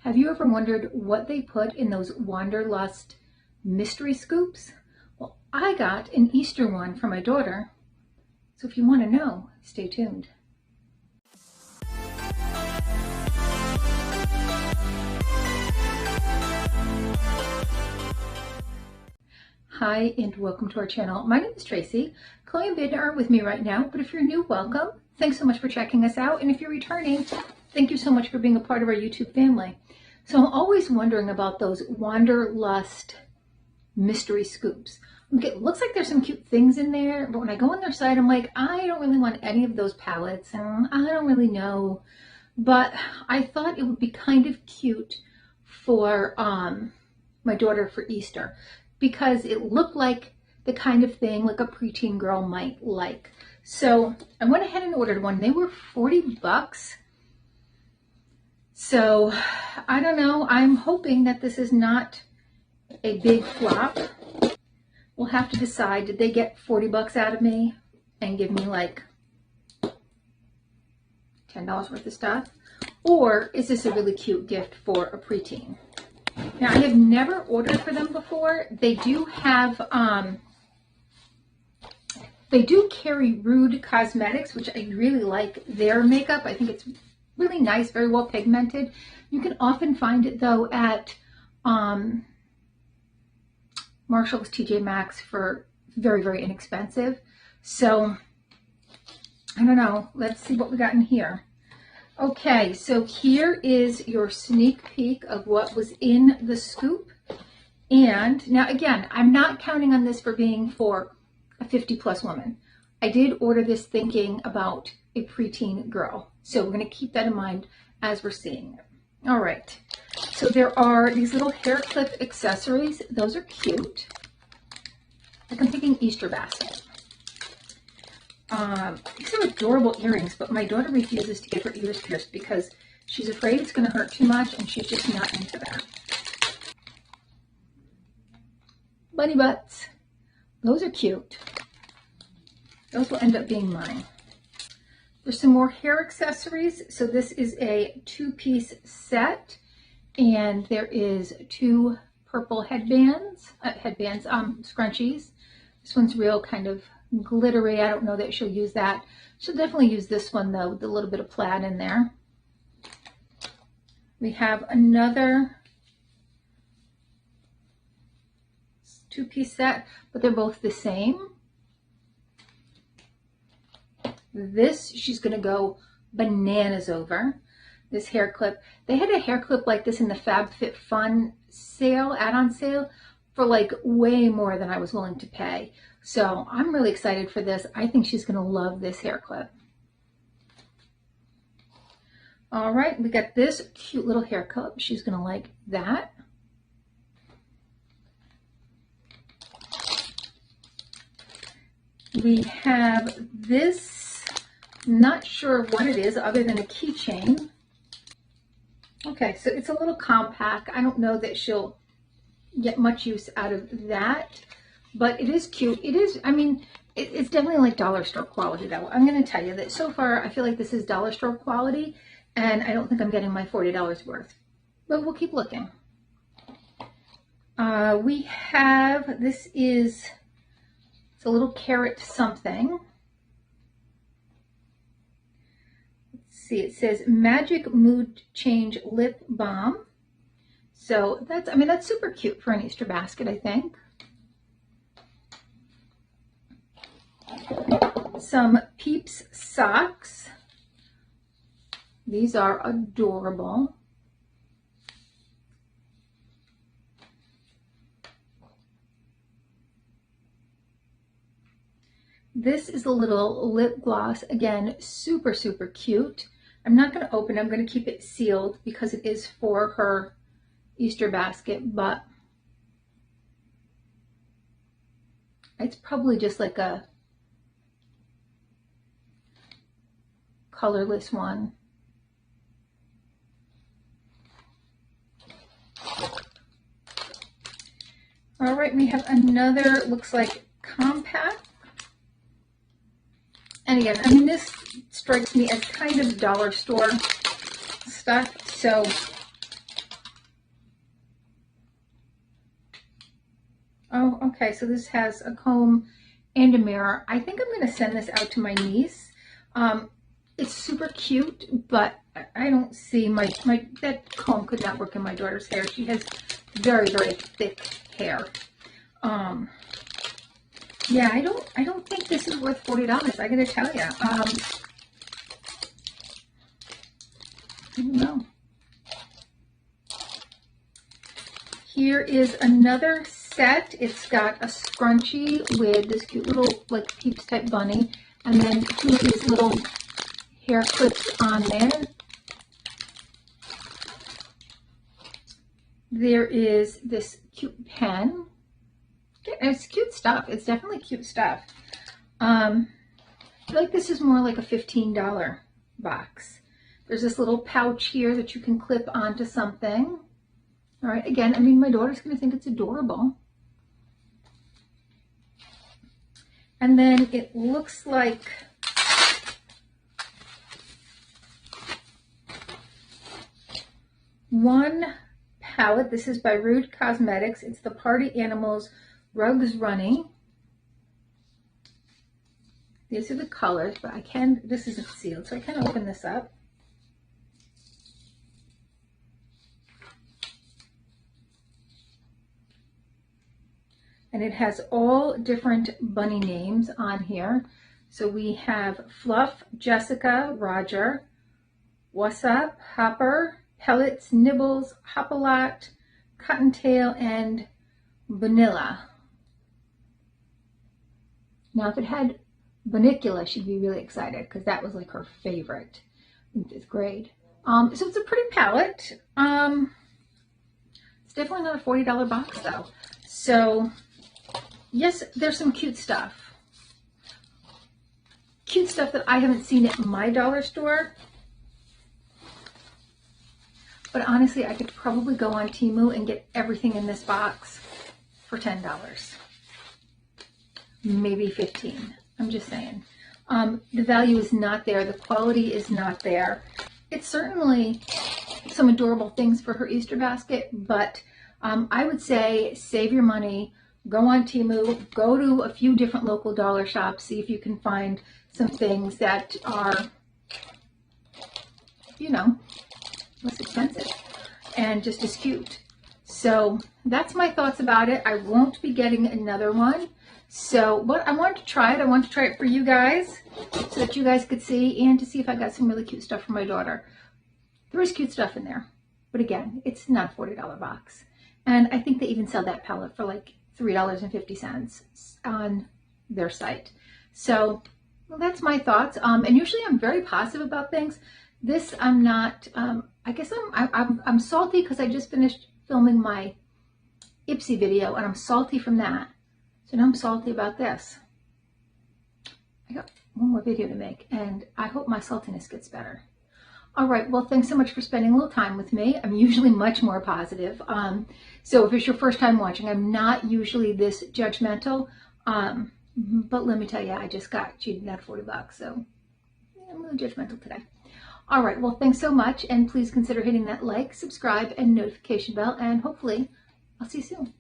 Have you ever wondered what they put in those Wanderlust mystery scoops? Well, I got an Easter one for my daughter. So if you want to know, stay tuned. Hi, and welcome to our channel. My name is Tracey. Chloe and Bandit aren't with me right now, but if you're new, welcome. Thanks so much for checking us out. And if you're returning, thank you so much for being a part of our YouTube family. So I'm always wondering about those Wanderlust mystery scoops. It looks like there's some cute things in there, but when I go on their site, I'm like, I don't really want any of those palettes, and I don't really know. But I thought it would be kind of cute for my daughter for Easter, because it looked like the kind of thing like a preteen girl might like. So I went ahead and ordered one. They were 40 bucks. So I don't know. I'm hoping that this is not a big flop. We'll have to decide. Did they get 40 bucks out of me and give me like $10 worth of stuff? Or is this a really cute gift for a preteen? Now, I have never ordered for them before. They do have, they do carry Rude Cosmetics, which I really like their makeup. I think it's really nice, very well pigmented. You can often find it though at Marshall's, TJ Maxx for very, very inexpensive. So I don't know. Let's see what we got in here. Okay, so here is your sneak peek of what was in the scoop. And now again, I'm not counting on this for being for a 50+ woman. I did order this thinking about a preteen girl. So we're going to keep that in mind as we're seeing it. All right. So there are these little hair clip accessories. Those are cute. Like I'm thinking Easter basket. These are adorable earrings, but my daughter refuses to get her ears pierced because she's afraid it's going to hurt too much, and she's just not into that. Bunny butts. Those are cute. Those will end up being mine. There's some more hair accessories. So this is a 2-piece set, and there is 2 purple headbands, scrunchies. This one's real kind of glittery. I don't know that she'll use that. She'll definitely use this one though, with a little bit of plaid in there. We have another 2-piece set, but they're both the same. This she's going to go bananas over. This hair clip. They had a hair clip like this in the FabFitFun sale, add-on sale, for like way more than I was willing to pay. So I'm really excited for this. I think she's going to love this hair clip. All right, we got this cute little hair clip. She's going to like that. We have this. Not sure what it is other than a keychain. Okay, so it's a little compact. I don't know that she'll get much use out of that, but it is cute. It is, I mean, it's definitely like dollar store quality though. I'm going to tell you that so far I feel like this is dollar store quality, and I don't think I'm getting my $40 worth, but we'll keep looking. We have, it's a little carrot something. It says Magic Mood Change Lip Balm. So that's, I mean, that's super cute for an Easter basket, I think. Some Peeps socks. These are adorable. This is a little lip gloss. Again, super, super cute. I'm not going to open it. I'm going to keep it sealed because it is for her Easter basket, but it's probably just like a colorless one. All right, we have another, looks like compact. And again, I mean, this strikes me as kind of dollar store stuff. So Okay, so this has a comb and a mirror. I think I'm going to send this out to my niece. It's super cute, but I don't see that comb could not work in my daughter's hair. She has very, very thick hair. Yeah, I don't think this is worth $40. I gotta tell you. I don't know. Here is another set. It's got a scrunchie with this cute little like Peeps type bunny, and then two of these little hair clips on there. There is this cute pen. It's cute stuff. It's definitely cute stuff. I feel like this is more like a $15 box. There's this little pouch here that you can clip onto something. All right, again, I mean, my daughter's going to think it's adorable. And then it looks like one palette. This is by Rude Cosmetics. It's the Party Animals Rugs Running. These are the colors, but this isn't sealed, so I can open this up. And it has all different bunny names on here. So we have Fluff, Jessica, Roger, What's Up, Hopper, Pellets, Nibbles, Hop-a-Lot, Cottontail, and Vanilla. Now, if it had Bunnicula, she'd be really excited because that was like her favorite in 5th grade. So it's a pretty palette. It's definitely not a $40 box though. So yes, there's some cute stuff. Cute stuff that I haven't seen at my dollar store. But honestly, I could probably go on Temu and get everything in this box for $10. Maybe $15. I'm just saying. The value is not there. The quality is not there. It's certainly some adorable things for her Easter basket, but I would say save your money. Go on Temu. Go to a few different local dollar shops. See if you can find some things that are, you know, less expensive and just as cute. So that's my thoughts about it. I won't be getting another one. So, but I wanted to try it. I wanted to try it for you guys so that you guys could see and to see if I got some really cute stuff for my daughter. There is cute stuff in there, but again, it's not a $40 box. And I think they even sell that palette for like $3.50 on their site. So well, that's my thoughts. And usually I'm very positive about things. This I'm not. I guess I'm salty because I just finished filming my Ipsy video and I'm salty from that. So now I'm salty about this. I got one more video to make and I hope my saltiness gets better. All right, well, thanks so much for spending a little time with me. I'm usually much more positive. So if it's your first time watching, I'm not usually this judgmental. But let me tell you, I just got cheated out of $40, so yeah, I'm really judgmental today. All right, well, thanks so much, and please consider hitting that like, subscribe, and notification bell, and hopefully I'll see you soon.